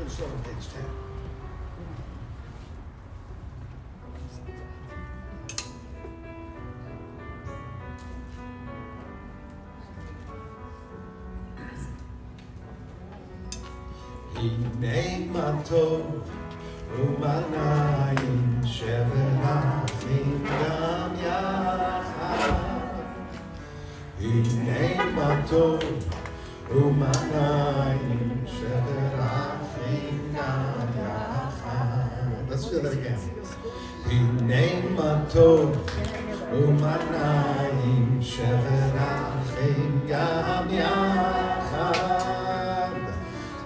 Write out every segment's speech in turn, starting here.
going to start on page 10. Hinei matov u'manayim shevet achim gam yachad. Hinei matov u'manayim shevet achim gam yachad. Let's do that again. Hinei matov u'manayim shevet achim gam yachad.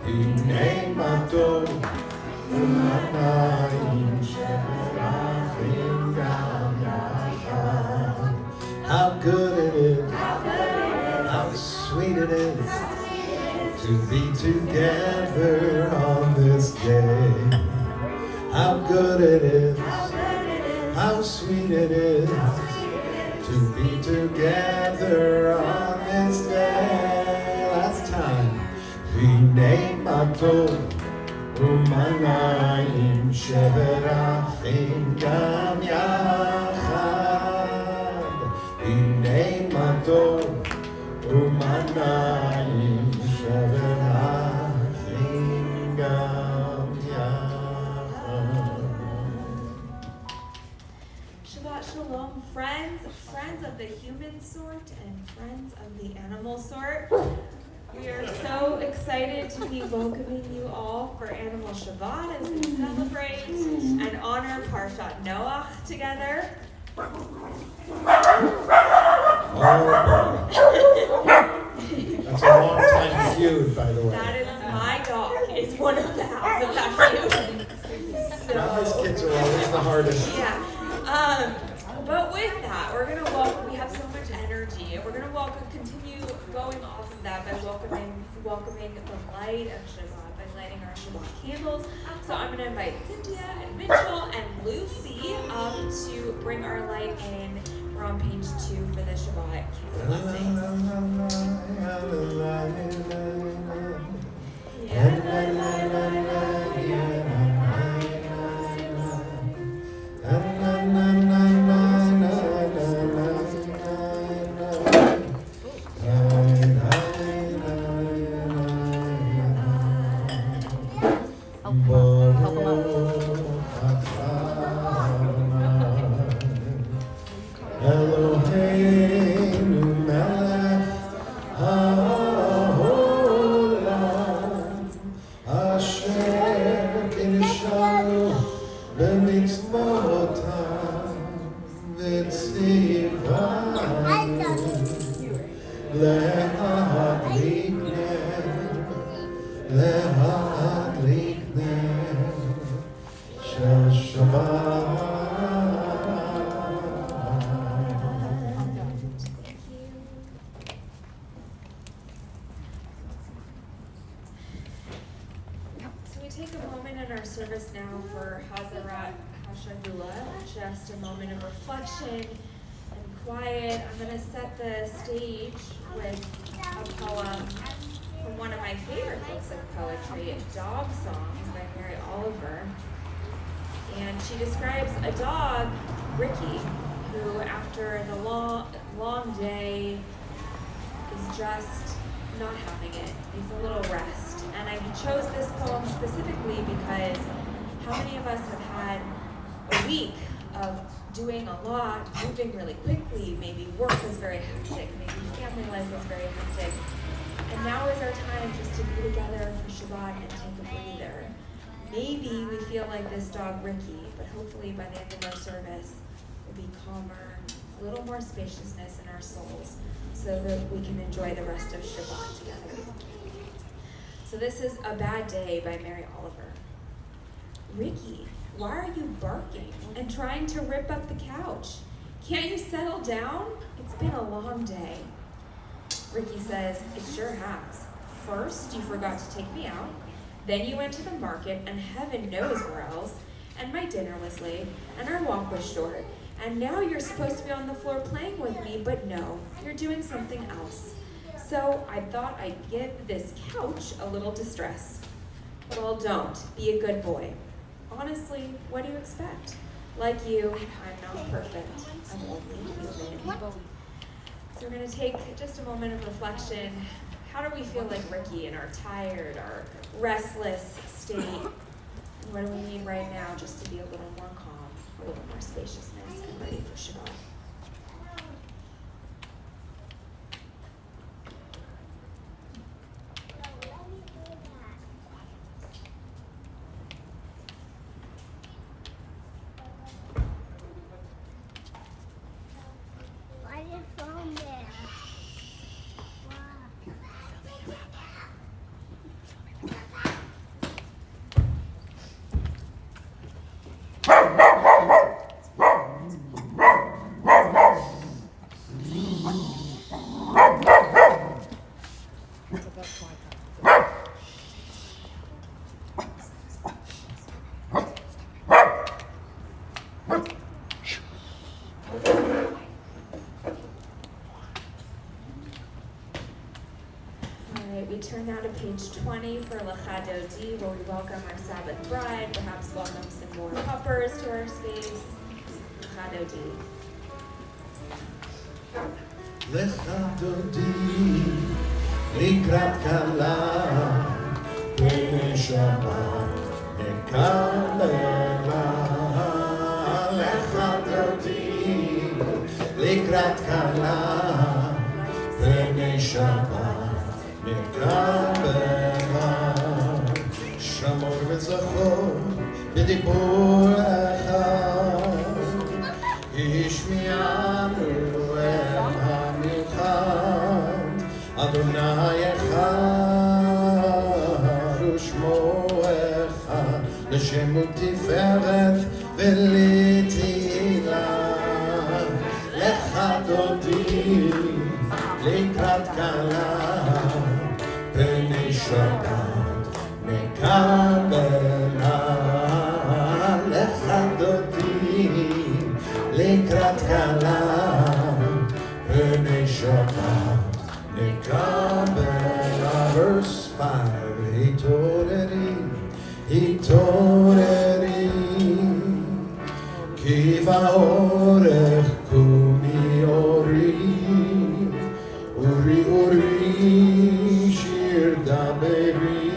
Hinei matov u'manayim shevet achim gam yachad. How good it is, how sweet it is to be together on this day. How good it is, how sweet it is to be together on this day. Last time. Hinei matov u'manayim shevet achim gam yachad. Hinei matov u'manayim shevet achim gam yachad. Shabbat Shalom, friends of the human sort and friends of the animal sort. We are so excited to be welcoming you all for Animal Shabbat as we celebrate and honor Parashat Noach together. That's a long time feud, by the way. That is my dog. It's one of the halves of that feud. These kids are always the hardest. Yeah. But with that, we're gonna we have so much energy, and we're gonna continue going off of that by welcoming the light of Shabbat, by lighting our Shabbat candles. So I'm gonna invite Cynthia and Mitchell and Lucy up to bring our light in. We're on page 2 for the Shabbat blessings. Just a moment of reflection and quiet. I'm going to set the stage with a poem from one of my favorite books of poetry, Dog Songs by Mary Oliver. And she describes a dog, Ricky, who after the long day is just not having it. Needs a little rest. And I chose this poem specifically because how many of us have had a week of doing a lot, moving really quickly, maybe work was very hectic, maybe family life was very hectic, and now is our time just to be together for Shabbat and take a breather. Maybe we feel like this dog Ricky, but hopefully by the end of our service, we'll be calmer, a little more spaciousness in our souls, so that we can enjoy the rest of Shabbat together. So this is A Bad Day by Mary Oliver. Ricky, why are you barking and trying to rip up the couch? Can't you settle down? It's been a long day. Ricky says, it sure has. First, you forgot to take me out. Then you went to the market, and heaven knows where else. And my dinner was late, and our walk was short. And now you're supposed to be on the floor playing with me, but no, you're doing something else. So I thought I'd give this couch a little distress. Well, don't. Be a good boy. Honestly, what do you expect? Like you, I'm not perfect. I'm only human. So we're going to take just a moment of reflection. How do we feel like Ricky in our tired, our restless state? And what do we need right now just to be a little more calm, a little more spaciousness, and ready for Shabbat? We turn now to page 20 for Lecha Dodi, where we welcome our Sabbath bride, perhaps welcome some more puppers to our space. Lecha Dodi. Lecha Dodi, לקראת כלה, פני שבת נקבלה. Lecha Dodi, לקראת כלה, פני שבת נקבלה. שמור וזכור בדיבור אחד, השמיענו המיוחד, אדוני אחד ושמו אחד, לשם ותפארת ולתהילה. לך דודי לקראת כלה, פני שבת נקבלה. לך דודי לקראת כלה, פני שבת נקבלה. Verse 5, התעוררי, התעוררי, כי באורך קומי אורי, אורי אורי שיר דברי,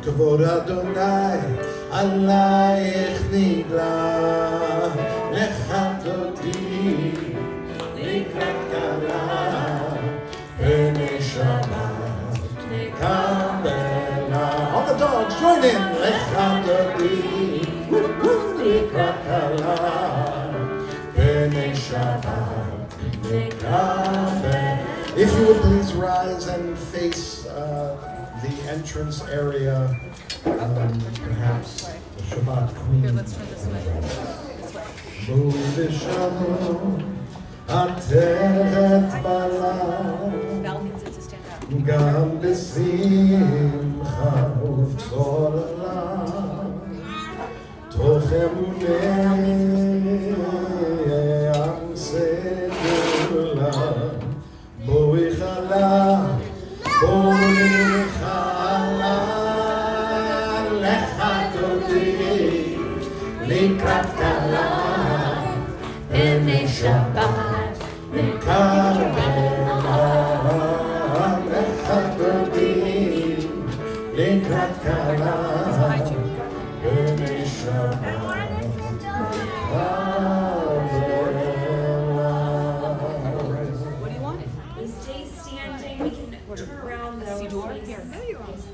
כבוד אדוני עלייך נגלה. לך דודי לקראת כלה, פני שבת נקבלה. All the dogs join in. לך דודי לקראת כלה, פני שבת נקבלה. If you would please rise and face the entrance area, perhaps the Shabbat Queen. Here, let's turn this way. This way. בואו ושלום, עטרת בלם, Val needs it to stand up. גם בשמחה ובצהלה, תוך אמוני עם סגולה. בואי חלה, בואי חלה, לך דודי לקראת כלה, פני שבת נקבלה. לך דודי לקראת כלה, פני שבת What do you want? We stay standing. We can turn around though. See door? Face Here.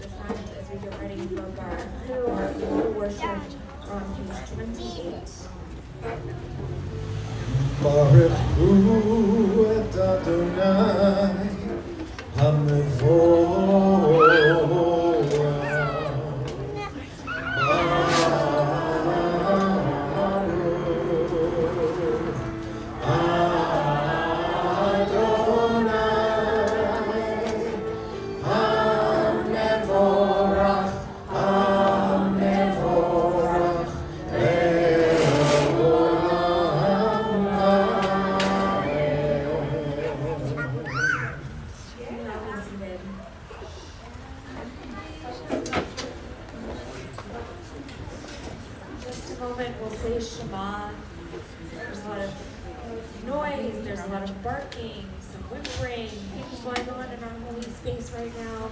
the front as we get ready for our worship on page 28. ברכו את אדוני המבורך. moment, we'll say Shema. There's a lot of noise, there's a lot of barking, some whimpering, things going on in our holy space right now.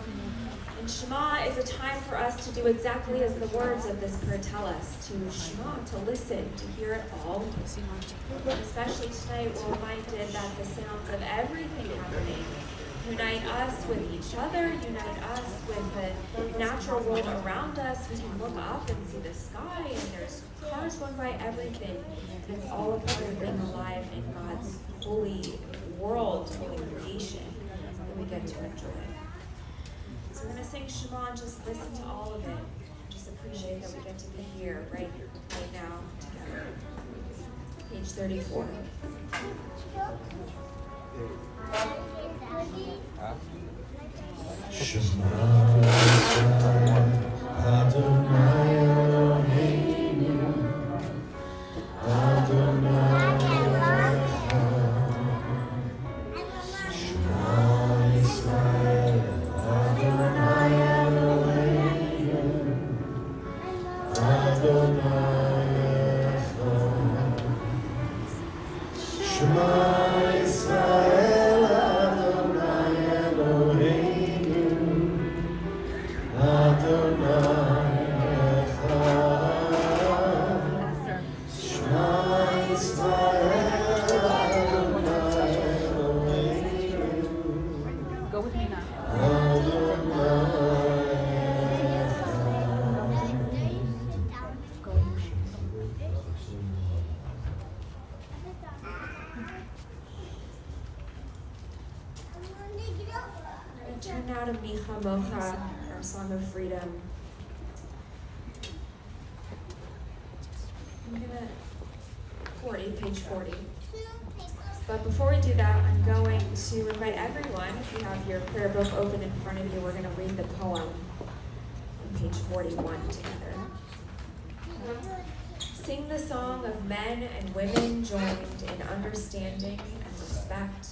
And Shema is a time for us to do exactly as the words of this prayer tell us, to Shema, to listen, to hear it all. Especially tonight, we're reminded that the sounds of everything happening unite us with each other, unite us with the natural world around us. We can look up and see the sky, and there's cars going by, everything. It's all a part of being alive in God's holy world, holy creation, and we get to enjoy it. So we're going to sing Shema and just listen to all of it. Just appreciate that we get to be here right now together. Page 34. Shema Adonai Eloheinu Adonai Echad Shema Yisrael Adonai Eloheinu Adonai Echad Shema Yisrael Adonai Eloheinu Adonai Echad Shema Yisrael Adonai Eloheinu Go with me now. Turn now to Micha Mocha, our Song of Freedom. I'm gonna, page 40. But before we do that, I'm going to invite everyone, if you have your prayer book open in front of you, we're gonna read the poem on page 41 together. Sing the song of men and women joined in understanding and respect,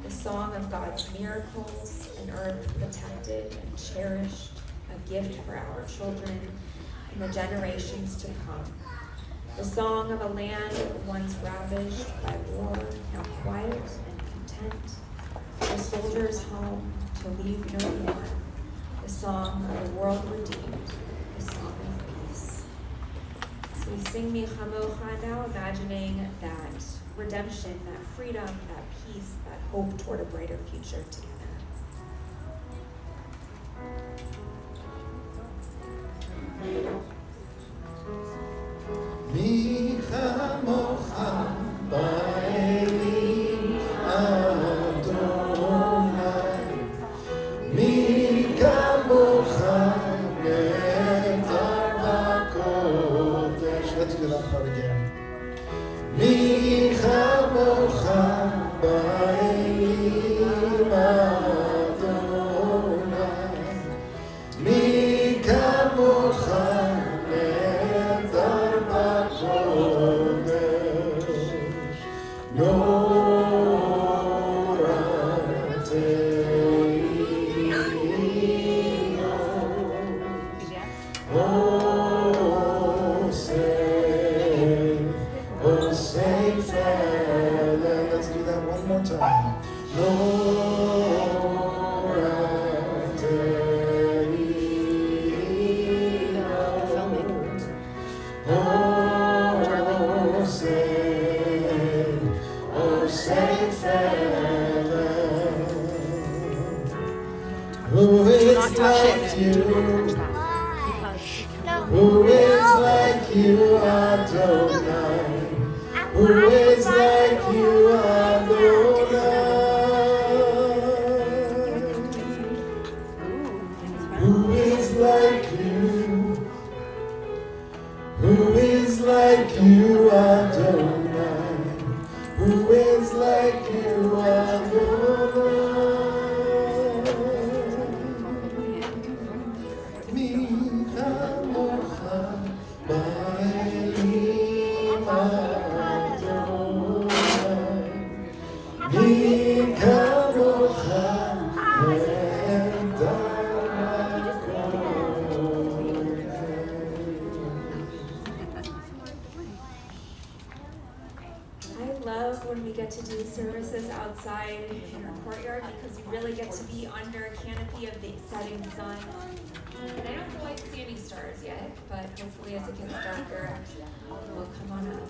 the song of God's miracles, an earth protected and cherished, a gift for our children and the generations to come. The song of a land once ravaged by war, now quiet and content, a soldier's home to leave no more, the song of the world redeemed, the song of peace. So we sing Micha Mocha now, imagining that redemption, that freedom, that peace, that hope toward a brighter future together. Micha Mocha Ba'elim Adonai Micha Mocha Netar B'Kodesh. Let's do that part again. Micha Mocha Ba'elim Adonai Micha Mocha Netar B'Kodesh Norateinu Say Father. Let's do that one more time. Say Father. Who is like you? Who is like you, Adonai? Who is like you, Adonai? Who is like you? Who is like you, Adonai? Who is like you, Adonai? Micha Mocha Ba'elim Adonai Micha Mocha Netar B'Kodesh do services outside in our courtyard because we really get to be under a canopy of the setting sun. And I don't feel like standing stars yet, but hopefully as it gets darker, we'll come on up.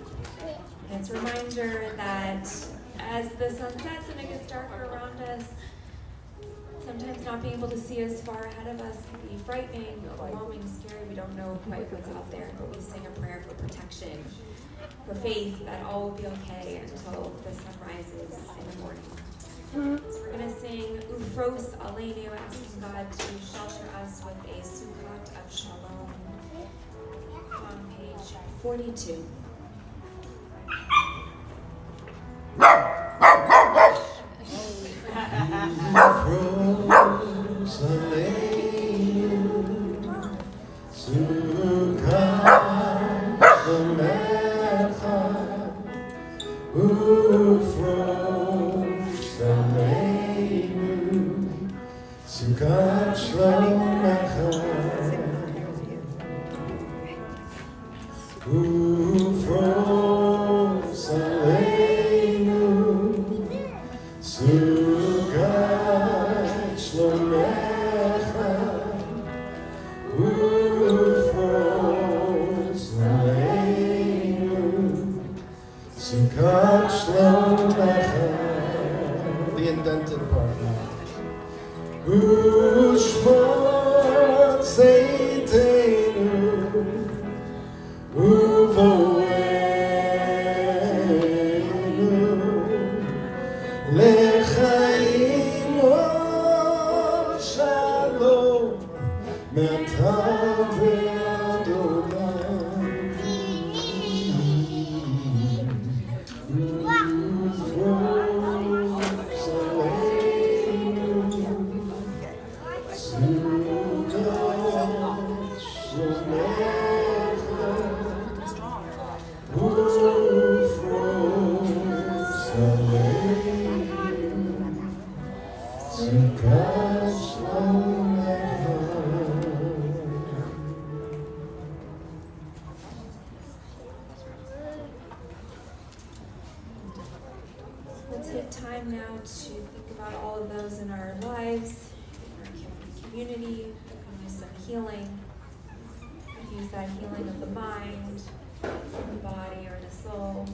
And it's a reminder that as the sun sets and it gets darker around us, sometimes not being able to see as far ahead of us can be frightening, overwhelming, scary. We don't know quite what's out there, but we sing a prayer for protection, for faith that all will be okay until the sun rises in the morning. So we're going to sing Ufros Aleinu, asking God to shelter us with a Sukkot of Shalom on page 42. Shabbat Shalom Ufros Aleinu Shabbat Shalom Ufros Aleinu Shabbat Shalom the indented part. Ushmat Seiteinu Uvoenu Lechaim Shalom Me'atav Ve'adonai Let's take time now to think about all of those in our lives, in our community, that can use some healing. Use that healing of the mind, the body, or the soul.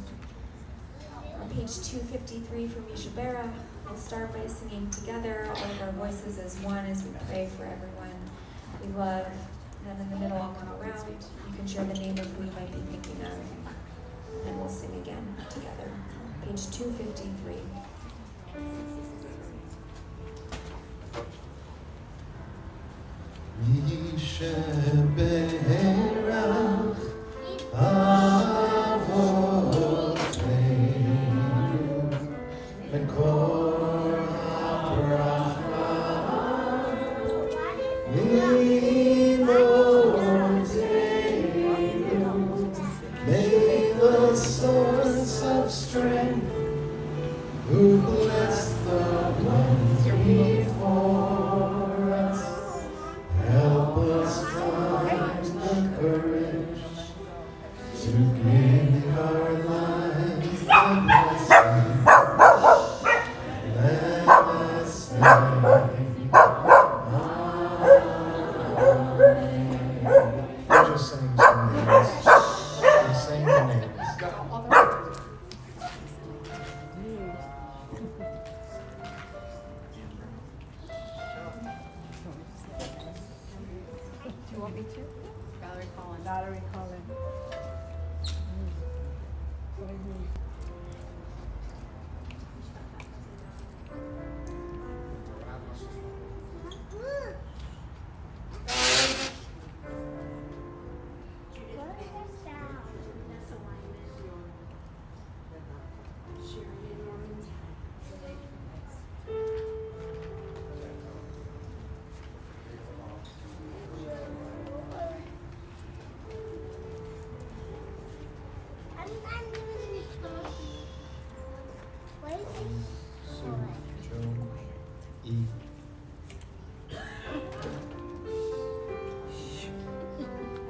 On page 253 from Yeshabera, we'll start by singing together, all of our voices as one as we pray for everyone we love. And then in the middle, I'll come around. You can share the name of who you might be thinking of, and we'll sing again together. Page 253. Yisheberach Avoteinu Mekor HaBracha Mimotenu. May the source of strength who bless the ones before us help us find the courage to give our lives the blessing. Let us sing. We're just saying some names. We're saying the names. Do you want me to? Valerie Collins. Valerie Collins.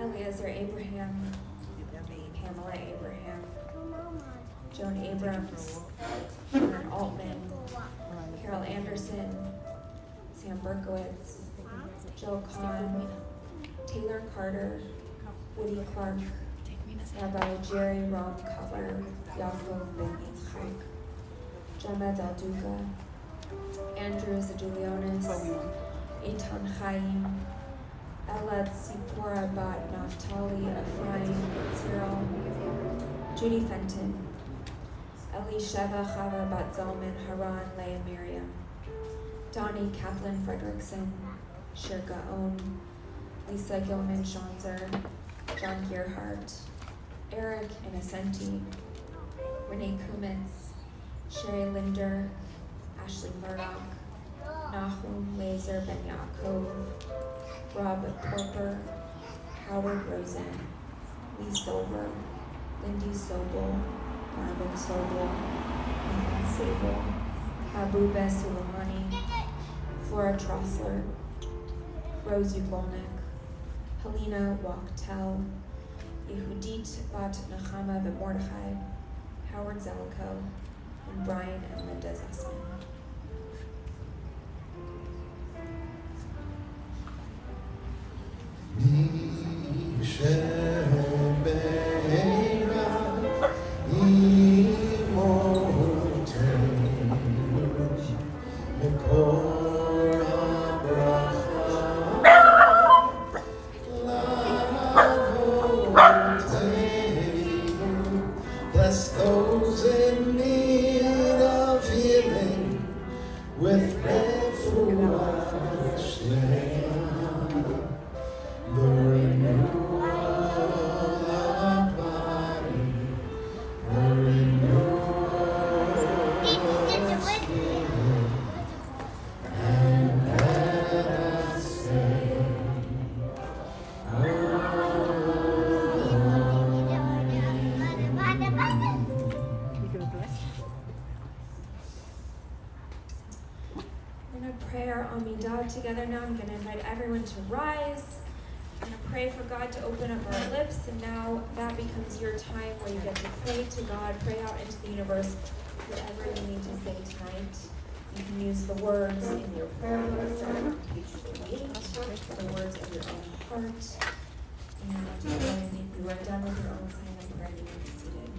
Eliezer Abraham, Pamela Abraham, Joan Abrams, Warren Altman, Carol Anderson, Sam Berkowitz, Jill Kahn, Taylor Carter, Woody Clark, Rabbi Jerry Ron Cutler, Yaakov Ben Yitzchak, Gemma Del Duca, Andrew Zadulionis, Eitan Chaim, Elad Sipora Bat Naftali Ephraim Cyril, Judy Fenton, Elisheva Chava Bat Zalman Haran Leah Miriam, Donnie Kaplan Fredrickson, Shir Gaon, Lisa Gilman Schanzer, John Gearhart, Eric Innocenti, Renee Kumitz, Sherry Linder, Ashley Murdoch, Nahum Laser Ben Yaakov, Rob Porper, Howard Rosen, Lee Silver, Lindy Sobel, Marvin Sobel, Nathan Sable, Abuba Suleimani, Flora Trossler, Rose Ugolnik, Helena Wachtel, Yehudit Bat Nechama Ben Mordechai, Howard Zellico, and Brian and Linda Zussman. Bless those in need of healing with refuah shlema, the renewal of body, the renewal of spirit, and let us say, Prayer Amidah together now. I'm going to invite everyone to rise. I'm going to pray for God to open up our lips, and now that becomes your time where you get to pray to God, pray out into the universe, whatever you need to say tonight. You can use the words in your prayer list, the words of your own heart, and when you are done with your own silent prayer, you can be seated.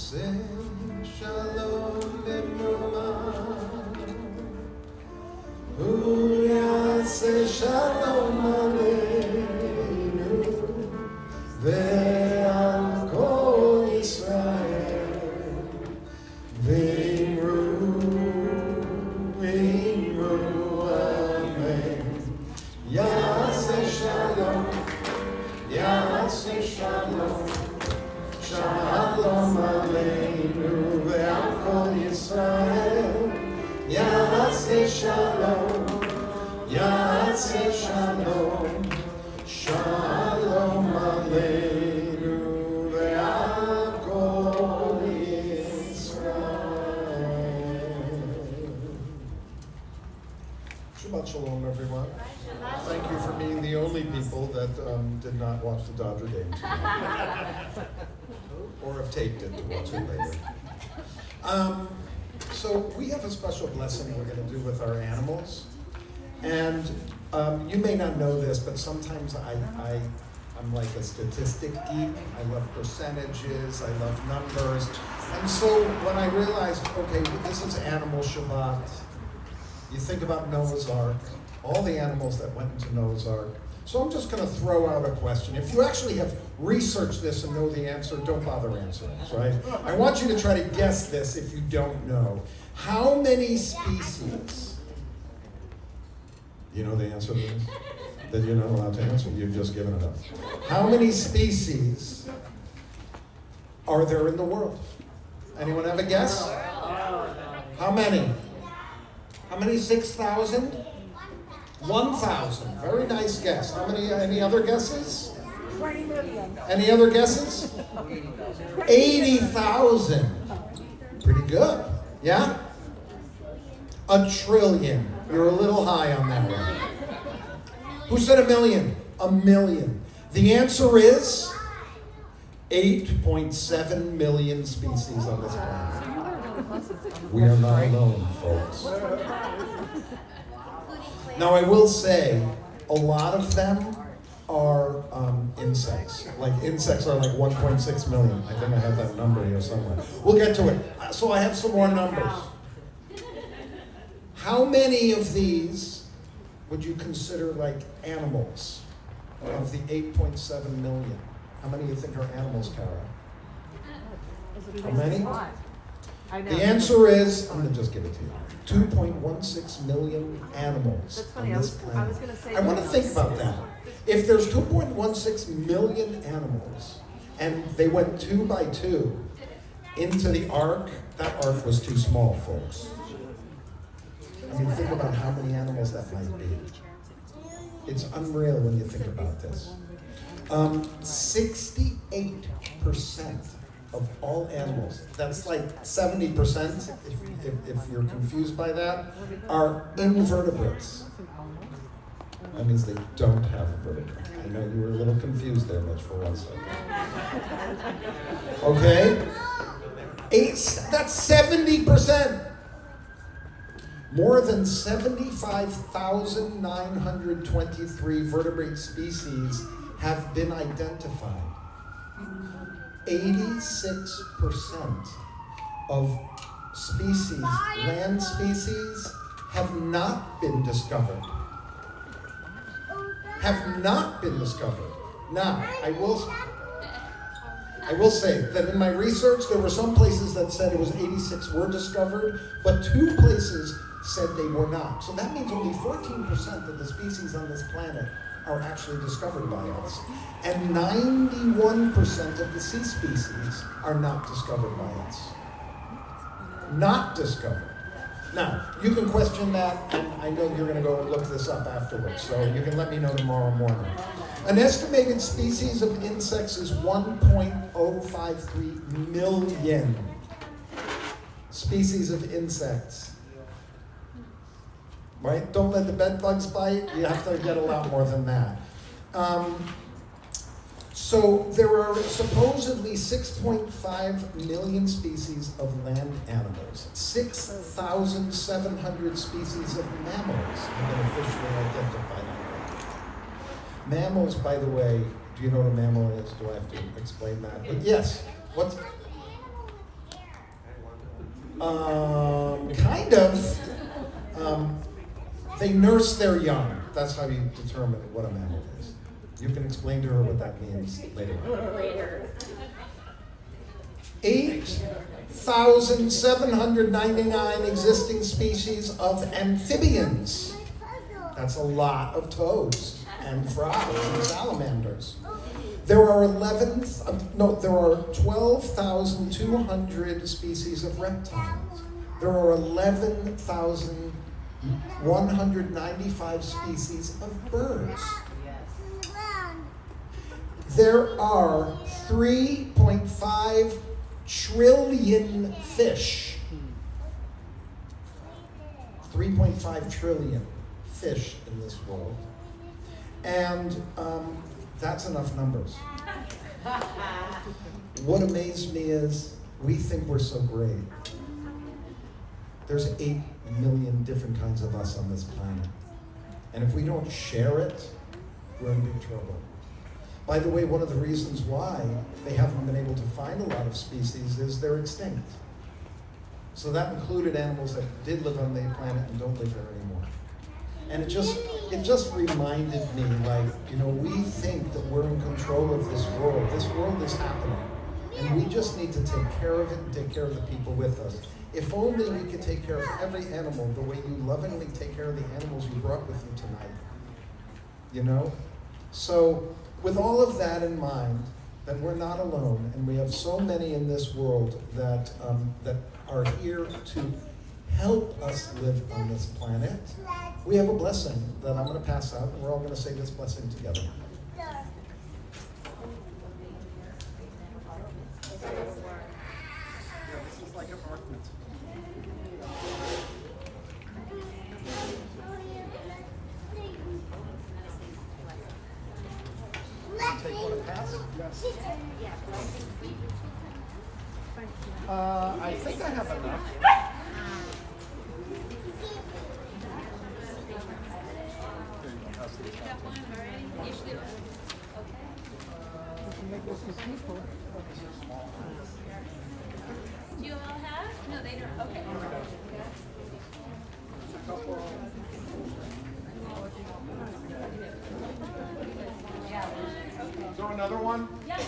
sing shalom b'mruma. Hu yaseh shalom aleinu ve'al kol Yisrael v'imru amen. Yaseh shalom, yaseh shalom, shalom aleinu ve'al kol Yisrael. Yaseh shalom, yaseh shalom, shalom aleinu ve'al kol Yisrael. Shabbat Shalom, everyone. Thank you for being the only people that did not watch the Dodger game tonight. Or have taped it to watch it later. So we have a special blessing we're going to do with our animals. And you may not know this, but sometimes I'm like a statistic geek. I love percentages, I love numbers. And so when I realized, okay, this is Animal Shabbat, you think about Noah's Ark, all the animals that went into Noah's Ark. So I'm just going to throw out a question. If you actually have researched this and know the answer, don't bother answering this, right? I want you to try to guess this if you don't know. How many species? You know the answer to this? That you're not allowed to answer. You've just given it up. How many species are there in the world? Anyone have a guess? How many? How many? 6,000? 1,000. Very nice guess. How many? Any other guesses? 20 million. Any other guesses? 80,000. Pretty good. Yeah? 1 trillion. You're a little high on that one. Who said 1 million? 1 million. The answer is 8.7 million species on this planet. We are not alone, folks. Now, I will say, a lot of them are insects. Like, insects are like 1.6 million. I think I have that number here somewhere. We'll get to it. So I have some more numbers. How many of these would you consider like animals of the 8.7 million? How many do you think are animals, Kara? How many? The answer is, I'm going to just give it to you, 2.16 million animals on this planet. I want to think about that. If there's 2.16 million animals, and they went 2 by 2 into the ark, that ark was too small, folks. I mean, think about how many animals that might be. It's unreal when you think about this. 68% of all animals, that's like 70%, if you're confused by that, are invertebrates. That means they don't have a vertebrae. I know you were a little confused there, Mitch, for 1 second. Okay? That's 70%. More than 75,923 vertebrate species have been identified. 86% of species, land species, have not been discovered. Have not been discovered. Now, I will say that in my research, there were some places that said it was 86 were discovered, but 2 places said they were not. So that means only 14% of the species on this planet are actually discovered by us. And 91% of the sea species are not discovered by us. Not discovered. Now, you can question that, and I know you're going to go and look this up afterwards, so you can let me know tomorrow morning. An estimated species of insects is 1.053 million species of insects. Right? Don't let the bed bugs bite. You have to get a lot more than that. So there are supposedly 6.5 million species of land animals. 6,700 species of mammals have been officially identified on Earth. Mammals, by the way, do you know what a mammal is? Do I have to explain that? But yes. Kind of. They nurse their young. That's how you determine what a mammal is. You can explain to her what that means later on. Later. 8,799 existing species of amphibians. That's a lot of toads and frogs and salamanders. There are 12,200 species of reptiles. There are 11,195 species of birds. There are 3.5 trillion fish. 3.5 trillion fish in this world. And that's enough numbers. What amazed me is we think we're so great. There's 8 million different kinds of us on this planet. And if we don't share it, we're in big trouble. By the way, one of the reasons why they haven't been able to find a lot of species is they're extinct. So that included animals that did live on the planet and don't live there anymore. And it just reminded me, like, we think that we're in control of this world. This world is happening. And we just need to take care of it and take care of the people with us. If only we could take care of every animal the way you lovingly take care of the animals you brought with you tonight. So, with all of that in mind, that we're not alone, and we have so many in this world that are here to help us live on this planet, we have a blessing that I'm going to pass out, and we're all going to say this blessing together. This is like a bar mitzvah. Take one and pass? Yes. I think I have enough. Do you all have? No, they don't. Okay. Is there another one? Yeah.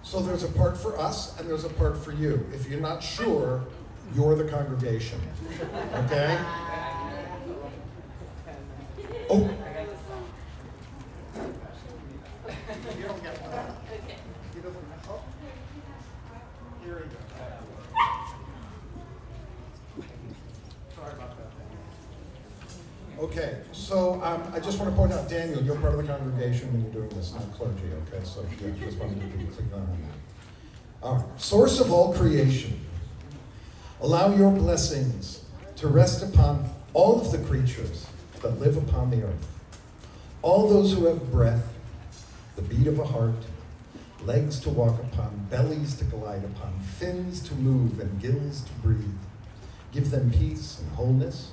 So there's a part for us and there's a part for you. If you're not sure, you're the congregation. Okay? Oh. You don't get one. He doesn't. Oh. Here we go. Sorry about that. Okay, so I just want to point out, Daniel, you're part of the congregation when you're doing this, not clergy, okay? So yeah, just wanted to be clear on that. All right, source of all creation, allow your blessings to rest upon all of the creatures that live upon the earth. All those who have breath, the beat of a heart, legs to walk upon, bellies to glide upon, fins to move, and gills to breathe. Give them peace and wholeness.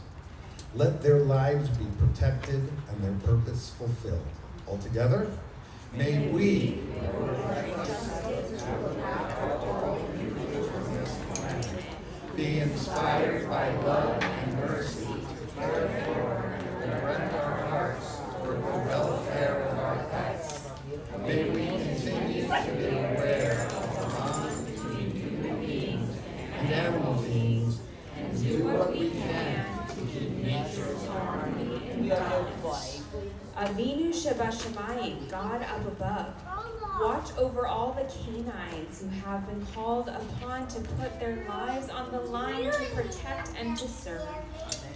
Let their lives be protected and their purpose fulfilled. Altogether, may we be inspired by love and mercy to care for and direct our hearts toward the welfare of our pets. May we continue to be aware of the bond between human beings and animal beings and do what we can to keep nature's harmony and balance. Avinu Shabbat Shemayim, God up above, watch over all the canines who have been called upon to put their lives on the line to protect and to serve.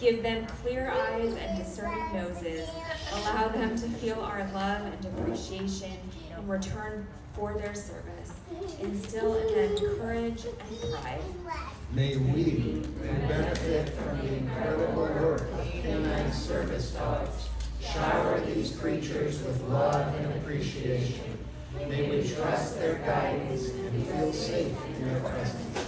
Give them clear eyes and discerning noses. Allow them to feel our love and appreciation in return for their service. Instill in them courage and pride. May we benefit from the incredible work of canine service dogs. Shower these creatures with love and appreciation. May we trust their guidance and feel safe in their presence.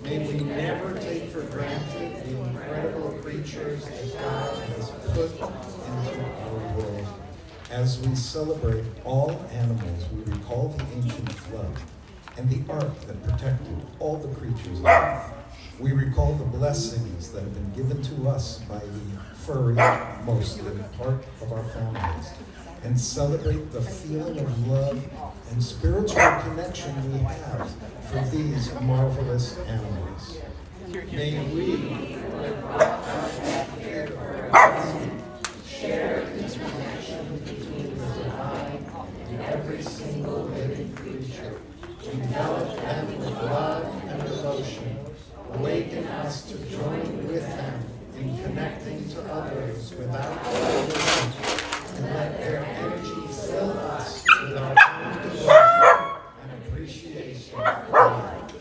May we never take for granted the incredible creatures that God has put into our world. As we celebrate all animals, we recall the ancient flood and the ark that protected all the creatures of earth. We recall the blessings that have been given to us by the furry, mostly part of our families, and celebrate the feeling of love and spiritual connection we have for these marvelous animals. May we share this connection between the divine and every single living creature, envelop them with love and devotion, awaken us to join with them in connecting to others without coalition, and let their energy fill us with our own devotion and appreciation for life.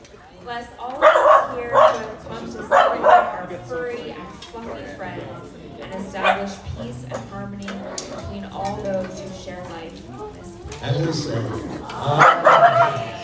Bless all of us here who have come to celebrate our furry and fluffy friends and establish peace and harmony between all those who share life on this planet. And we say, Amen.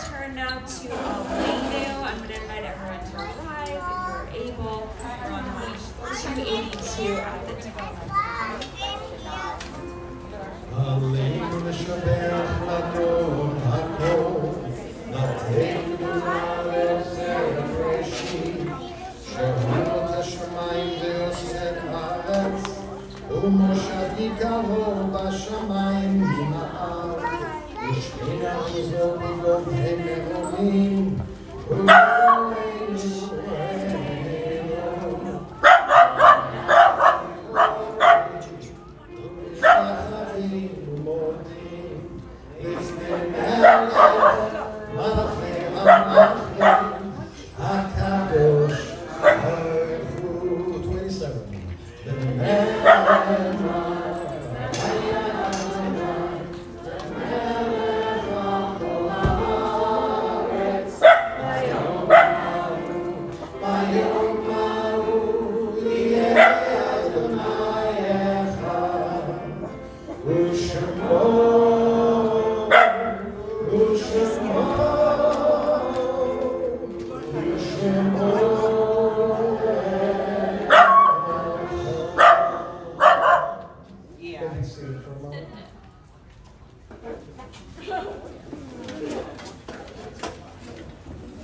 Turn now to Elenu. I'm going to invite everyone to rise if you're able. We're on page 282 at the top. Aleinu nishabech l'adon hakol, nateinu ha'ezer reshim, shehu et hashamayim ve'oseh haaretz, u'moshadika lo b'shamayim mina'ar, u'shkina kuzo b'gov he'me'olim, u'aleinu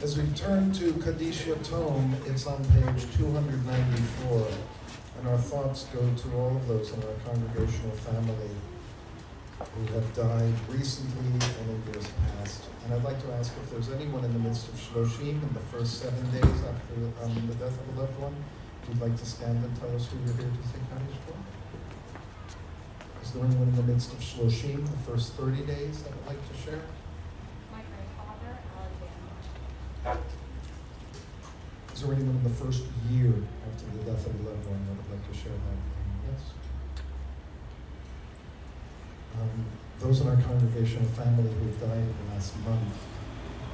As we turn to Kaddish Yatom, it's on page 294, and our thoughts go to all of those in our congregational family who have died recently and in years past. And I'd like to ask if there's anyone in the midst of Shloshim in the first 7 days after the death of a loved one, who'd like to stand and tell us who you're here to say Kaddish for? Is there anyone in the midst of Shloshim, the first 30 days, that would like to share? My grandfather, Alexander. Is there anyone in the first year after the death of a loved one that would like to share that? Yes? Those in our congregational family who have died in the last month,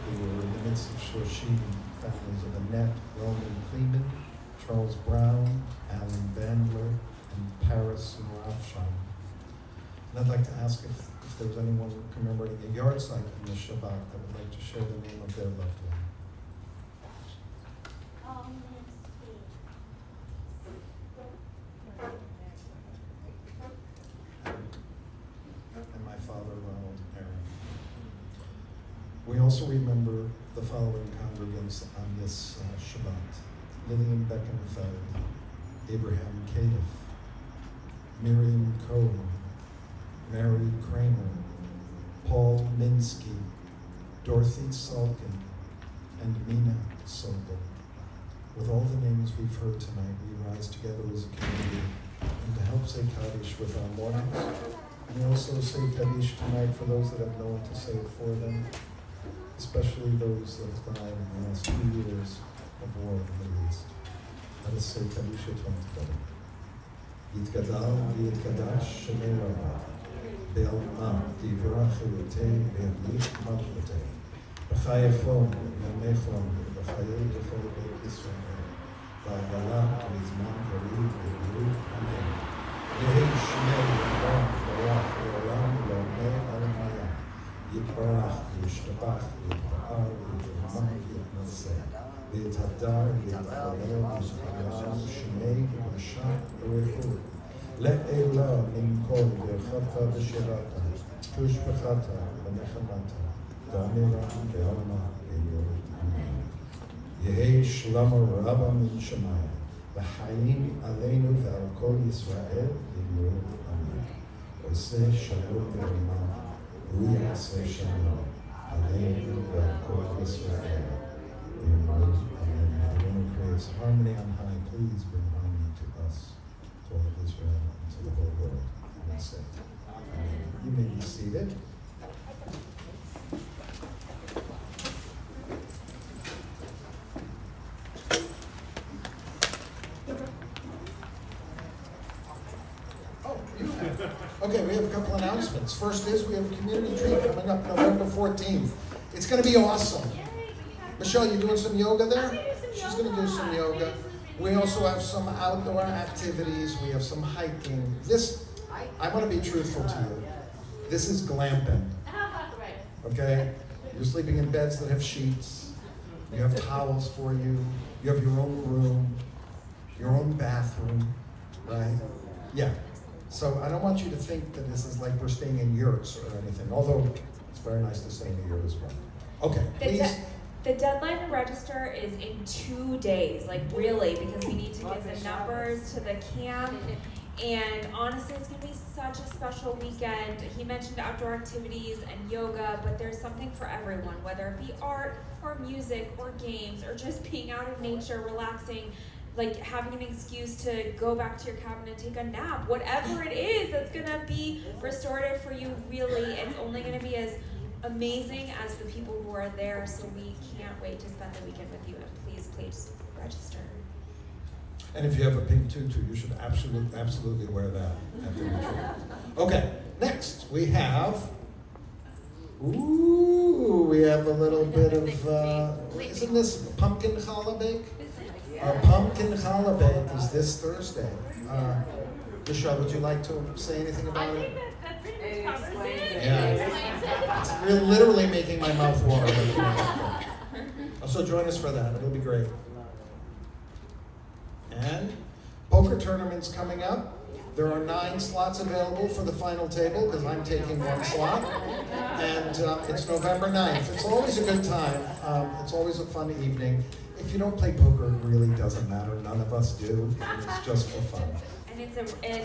who were in the midst of Shloshim, families of Annette, Roman Kleeman, Charles Brown, Alan Bandler, and Paris Marafshan. And I'd like to ask if there's anyone commemorating a yard site in the Shabbat that would like to share the name of their loved one. And my father, Ronald Aaron. We also remember the following congregants on this Shabbat: Lillian Beckenfeld, Abraham Cadiff, Miriam Cohen, Mary Kramer, Paul Minsky, Dorothy Salkin, and Mina Sobel. With all the names we've heard tonight, we rise together as a community and to help say Kaddish with our mornings. And we also say Kaddish tonight for those that have no one to say it for them, especially those that have died in the last 2 years of war in the Middle East. Let us say Kaddish Yatom together. יתגדל ויתקדש שמי רבה, בעלמא דברה חיותי וימליך מלכותי, בחייכם ימיכם וחיי בכל בית ישראל, ועגלה בזמן קריב ובריאות אמן. יהי שמי רבה ברוך לעולם ולעולמי עלמיה, יתברך וישתבח ויתפאר ויתרומם ויתנשא, ויתהדר ויתעלה ויתעלה שמי ורשע וריחוד. לעילה מן כל ברכתה ושירתה, תושבחתה ונחמתה, דמרה בעלמא במהירות אמן. יהי שלמה רבה מן שמיים, וחיים עלינו ועל כל ישראל במהירות אמן. עושה שלום ברמה, והוא יעשה שלום עלינו ועל כל ישראל במהירות amen. Now, the one who creates harmony on high, please bring harmony to us, to all of Israel, and to the whole world. And I say, amen. You may be seated. Okay, we have a couple announcements. First is we have a community treat coming up November 14th. It's going to be awesome. Michelle, you doing some yoga there? She's going to do some yoga. We also have some outdoor activities. We have some hiking. I want to be truthful to you. This is glamping. Okay? You're sleeping in beds that have sheets. You have towels for you. You have your own room, your own bathroom, right? Yeah. So I don't want you to think that this is like we're staying in yurts or anything, although it's very nice to stay in a yurt as well. Okay, please. The deadline to register is in 2 days, like really, because we need to get the numbers to the camp. And honestly, it's gonna be such a special weekend. He mentioned outdoor activities and yoga, but there's something for everyone, whether it be art or music or games or just being out in nature, relaxing, like having an excuse to go back to your cabin and take a nap. Whatever it is that's gonna be restorative for you, really, it's only gonna be as amazing as the people who are there, so we can't wait to spend the weekend with you, and please register. And if you have a pink tutu, you should absolutely wear that at the retreat. Okay, next we have, we have a little bit of, isn't this pumpkin challah bake? Our pumpkin challah bake is this Thursday. Michelle, would you like to say anything about it? That pretty much covers it. Yeah. It's really literally making my mouth water. So join us for that. It'll be great. And poker tournament's coming up. There are 9 slots available for the final table because I'm taking 1 slot. And it's November 9th. It's always a good time. It's always a fun evening. If you don't play poker, it really doesn't matter. None of us do. It's just for fun. And it's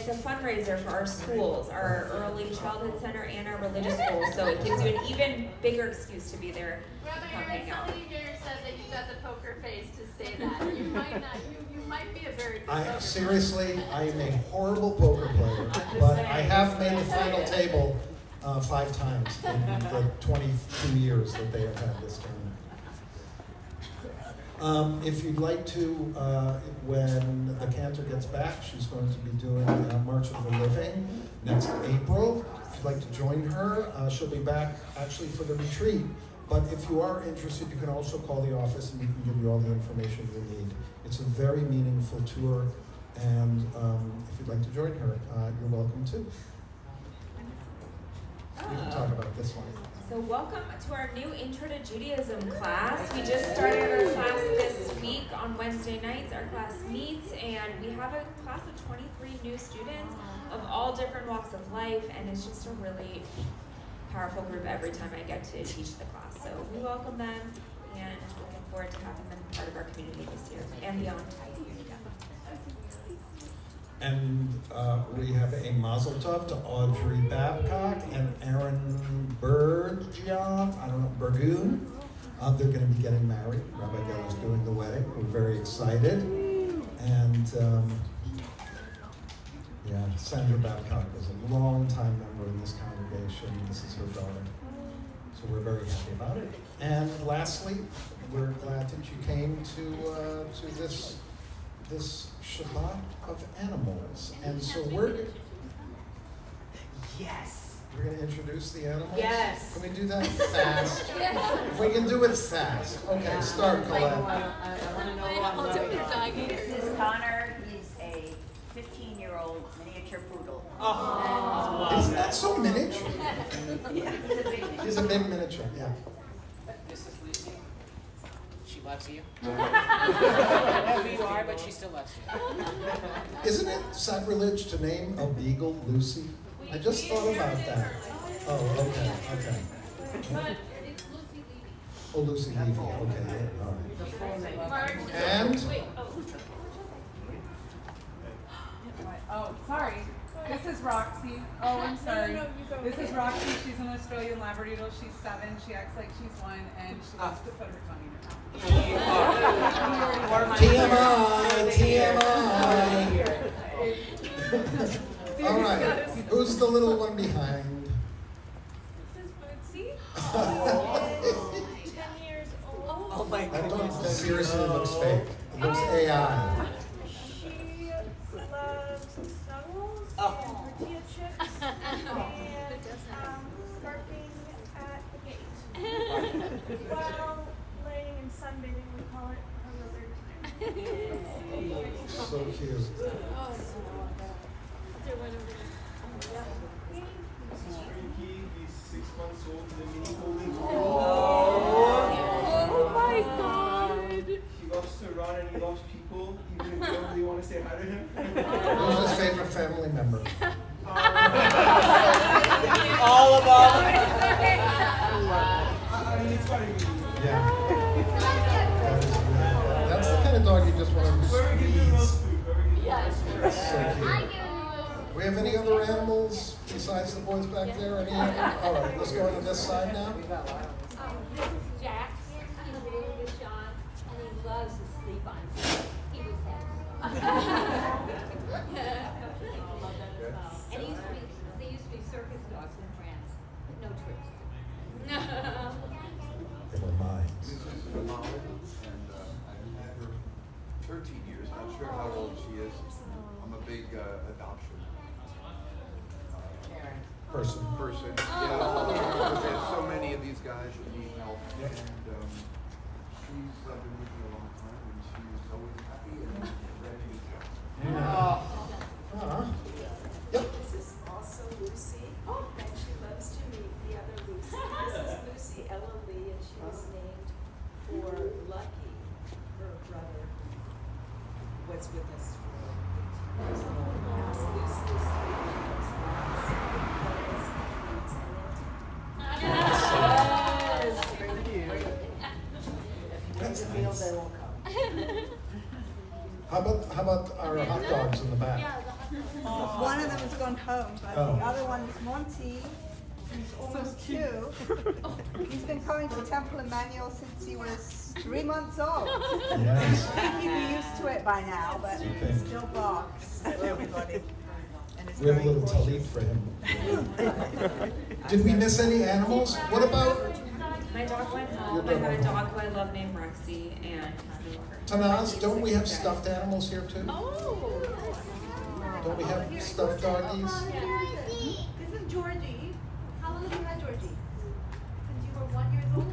a fundraiser for our schools, our early childhood center and our religious schools. So it gives you an even bigger excuse to be there. Rabbi, I heard somebody here said that you got the poker face to say that. You might not. You might be a very good poker Seriously, I am a horrible poker player, but I have made the final table 5 times in the 22 years that they have had this tournament. If you'd like to, when the cantor gets back, she's going to be doing March of the Living next April. If you'd like to join her, she'll be back actually for the retreat. But if you are interested, you can also call the office and we can give you all the information you need. It's a very meaningful tour, and if you'd like to join her, you're welcome too. We can talk about this one. So welcome to our new Intro to Judaism class. We just started our class this week on Wednesday nights. Our class meets, and we have a class of 23 new students of all different walks of life, and it's just a really powerful group every time I get to teach the class. So we welcome them, and looking forward to having them part of our community this year and beyond. And we have a mazel tov to Audrey Babcock and Aaron Bergoon. They're going to be getting married. Rabbi Geller's doing the wedding. We're very excited. And Sandra Babcock was a long-time member in this congregation. This is her daughter. So we're very happy about it. And lastly, we're glad that you came to this this Shabbat of animals. And so we're going to introduce the animals? Yes. Can we do that fast? If we can do it fast. Okay, start, Colette. I want to know what I'm doing. This is Connor. He's a 15-year-old miniature poodle. Isn't that so miniature? He's a big one. He's a big miniature, yeah. This is Lucy. She loves you. Who you are, but she still loves you. Isn't it sacrilege to name a beagle Lucy? I just thought about that. Oh, okay. Oh, Lucy Levy, okay, yeah, all right. And? Oh, sorry. This is Roxy. Oh, I'm sorry. This is Roxy. She's an Australian Labradoodle. She's 7. She acts like she's 1, and she loves to put her tongue in her TMI. All right, who's the little one behind? This is Bootsy. 10 years old. Oh my That dog goodness. seriously looks fake. It looks AI. She loves snuggles Oh. and tortilla chips and barking at the gate. While laying and sunbathing, we call it her other time. So cute. Frankie, he's 6 months old, the mini golden Oh my God! He loves to run and he loves people, even if they don't really want to say hi to him. Who's his favorite family member? All of them. I mean, it's gotta be. Yeah. That's the kind of dog you just want to Whoever gives you squeeze. roast food, whoever gives you roast food. So cute. We have any other animals besides the boys back there? Any other? All right, let's go on this side now. This is Jack. He's really with Sean, and he loves to sleep on him. He was And they used to be circus dogs in France. No tricks. They were mine. This is Molly, and I've had her 13 years. Not sure how old she is. I'm a big adoption Person. person. Yeah, there's so many of these guys that need help, and she's been with me a long time, and she's always happy and ready to go. Yep. This is also Lucy, and she loves to meet the other Lucy. This is Lucy Ella Lee, and she was named for Lucky, her brother, was with us for 18 years. Yes, Lucy is 3 years. That's nice. How about our hot dogs in the back? One of them has gone home, but Oh. the other one is Monty. He's almost 2. He's been coming to Temple Emmanuel since he was 3 months old. Yes. I think he'd be used to it by now, but Okay. he still barks at everybody. And it's We have a very little important. talit for him. Did we miss any animals? What about My dog went Your home. I dog have a went dog who I love named Roxy, and his name Tanaz? Don't we have stuffed animals here too? Oh! Don't we have stuffed doggies? This is Georgie. How long have you had Georgie? Since you were 1 year old?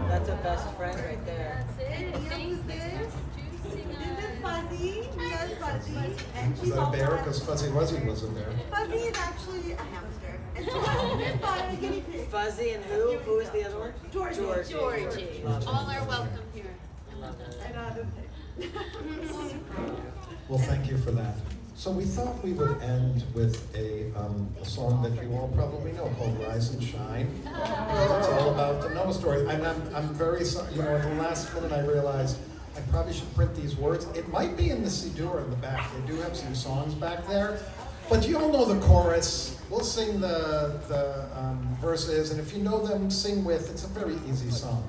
That's a best friend right there. And who's this? This is Fuzzy. We know Fuzzy. And Is she's that a all bear? black. Because Fuzzy Wuzzy wasn't there. Fuzzy is actually a hamster. And she's by a guinea pig. Fuzzy and who? Who is the other one? Georgie. Georgie. All are welcome here. And Well, thank you for that. So we thought we would end with a song that you all probably know called "Rise and Shine." Because it's all about the Noah story. And I'm very sorry. You know, at the last minute, I realized I probably should print these words. It might be in the Siddur in the back. They do have some songs back there, but you all know the chorus. We'll sing the verses, and if you know them, sing with. It's a very easy song.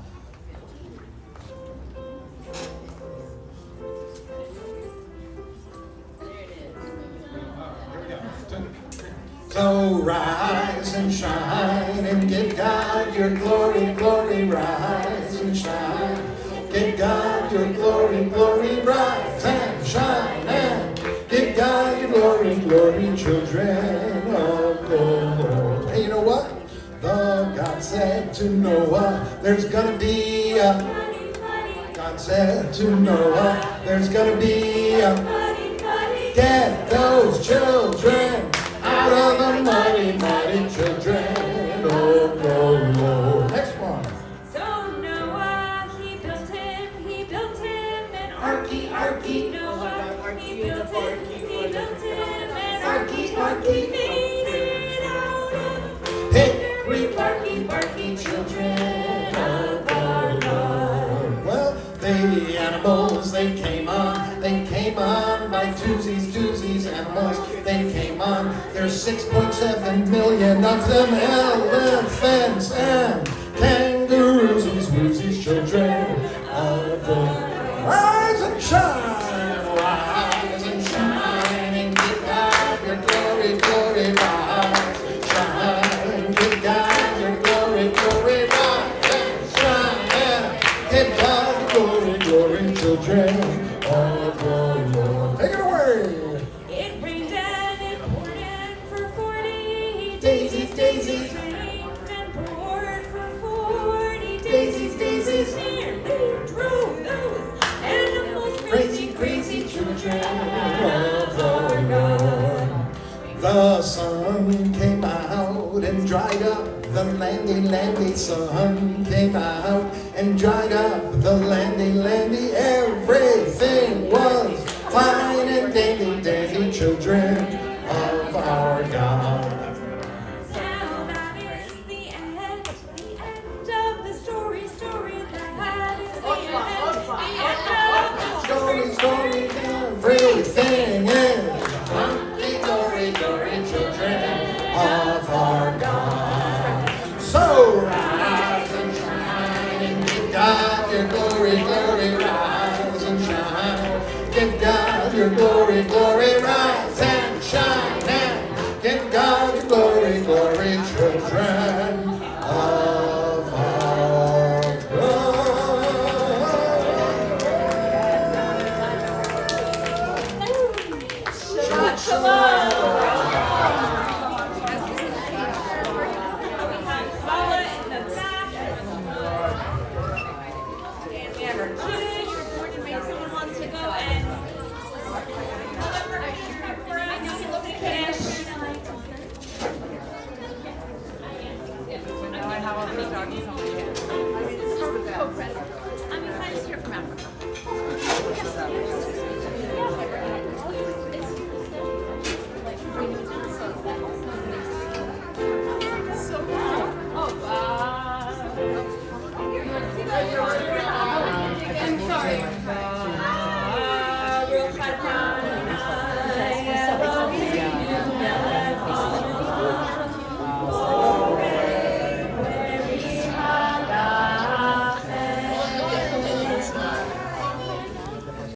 So rise and shine and give God your glory, glory, rise and shine. Give God your glory, glory, rise There's gonna be a, God said to Noah, there's gonna be a, get those children out of the muddy, muddy children. Oh, oh, oh. Next one. So Noah, he built him an arky, arky. Noah, he built him an arky, arky. Made it out of hickory, barky, barky children of our Lord. Well, the animals, they came on by doozies, animals, they came on. There's 6.7 million of them, elephants and kangaroos, woozies, children of the rise and shine, and give God your glory, glory, rise and shine, give God your glory, glory, rise and shine, give God glory, glory, children of the Lord. Take it away. It rained and it poured and for 40 daisies, daisies. Rained and poured for 40 daisies, daisies. Nearly drove those animals crazy, crazy children of the Lord. The sun came out and dried up the landy, landy. Sun came out and dried up the landy, landy. Everything was fine and dandy, dandy, children of our God. Now that is the end of the story, that is the end, Story, everything is hunky-dory, dory, children of our God. So rise and shine and give God your glory, glory, rise and shine. Give God your glory, glory.